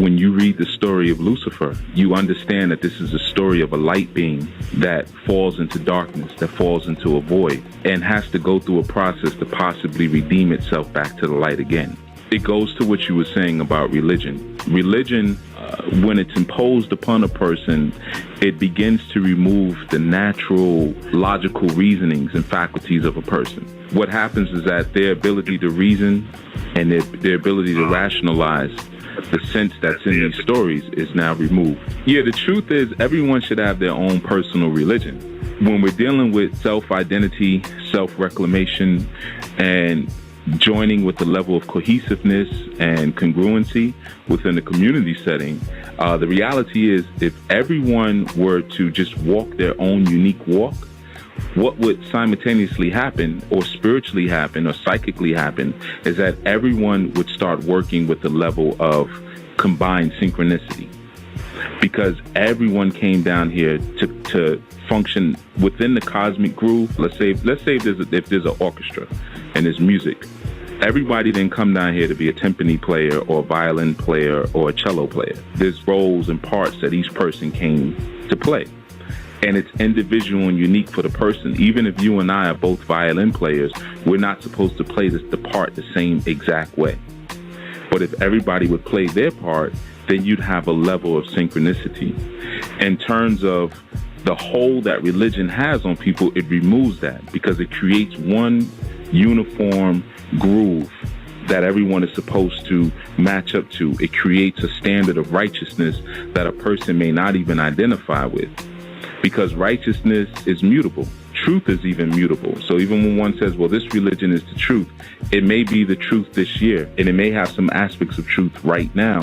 when you read the story of Lucifer, you understand that this is a story of a light being that falls into darkness, that falls into a void, and has to go through a process to possibly redeem itself back to the light again. It goes to what you were saying about religion. Religion, when it's imposed upon a person, it begins to remove the natural, logical reasonings and faculties of a person. What happens is that their ability to reason and their ability to rationalize the sense that's in these stories is now removed. Yeah, the truth is everyone should have their own personal religion. When we're dealing with self-identity, self-reclamation, and joining with the level of cohesiveness and congruency within the community setting, the reality is if everyone were to just walk their own unique walk, what would simultaneously happen or spiritually happen or psychically happen is that everyone would start working with the level of combined synchronicity, because everyone came down here to function within the cosmic groove. Let's say if there's an orchestra and there's music, everybody didn't come down here to be a timpani player or a violin player or a cello player. There's roles and parts that each person came to play. And it's individual and unique for the person. Even if you and I are both violin players, we're not supposed to play the part the same exact way. But if everybody would play their part, then you'd have a level of synchronicity. In terms of the hold that religion has on people, it removes that because it creates one uniform groove that everyone is supposed to match up to. It creates a standard of righteousness that a person may not even identify with, because righteousness is mutable. Truth is even mutable. So even when one says, well, this religion is the truth, it may be the truth this year, and it may have some aspects of truth right now,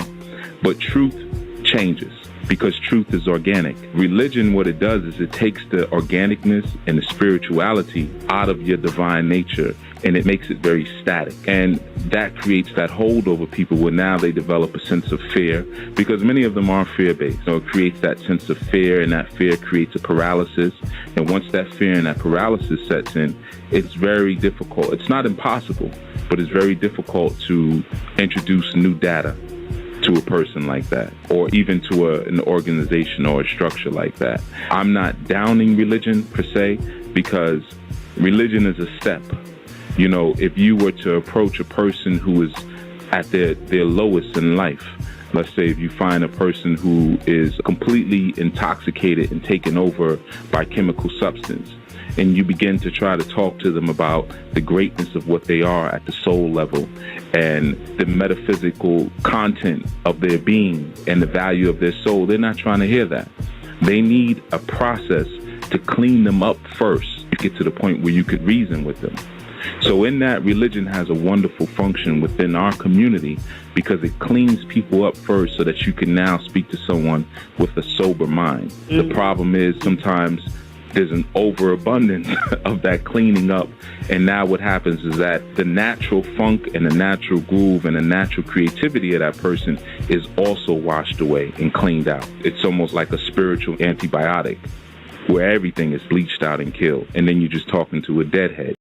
but truth changes because truth is organic. Religion, what it does is it takes the organicness and the spirituality out of your divine nature, and it makes it very static. And that creates that hold over people where now they develop a sense of fear, because many of them are fear-based. So it creates that sense of fear, and that fear creates a paralysis. And once that fear and that paralysis sets in, it's very difficult. It's not impossible, but it's very difficult to introduce new data to a person like that, or even to an organization or a structure like that. I'm not downing religion per se, because religion is a step. You know, if you were to approach a person who is at their lowest in life, let's say if you find a person who is completely intoxicated and taken over by chemical substance, and you begin to try to talk to them about the greatness of what they are at the soul level and the metaphysical content of their being and the value of their soul, they're not trying to hear that. They need a process to clean them up first to get to the point where you could reason with them. So in that, religion has a wonderful function within our community because it cleans people up first so that you can now speak to someone with a sober mind. The problem is sometimes there's an overabundance of that cleaning up. And now what happens is that the natural funk and the natural groove and the natural creativity of that person is also washed away and cleaned out. It's almost like a spiritual antibiotic where everything is bleached out and killed. And then you're just talking to a deadhead.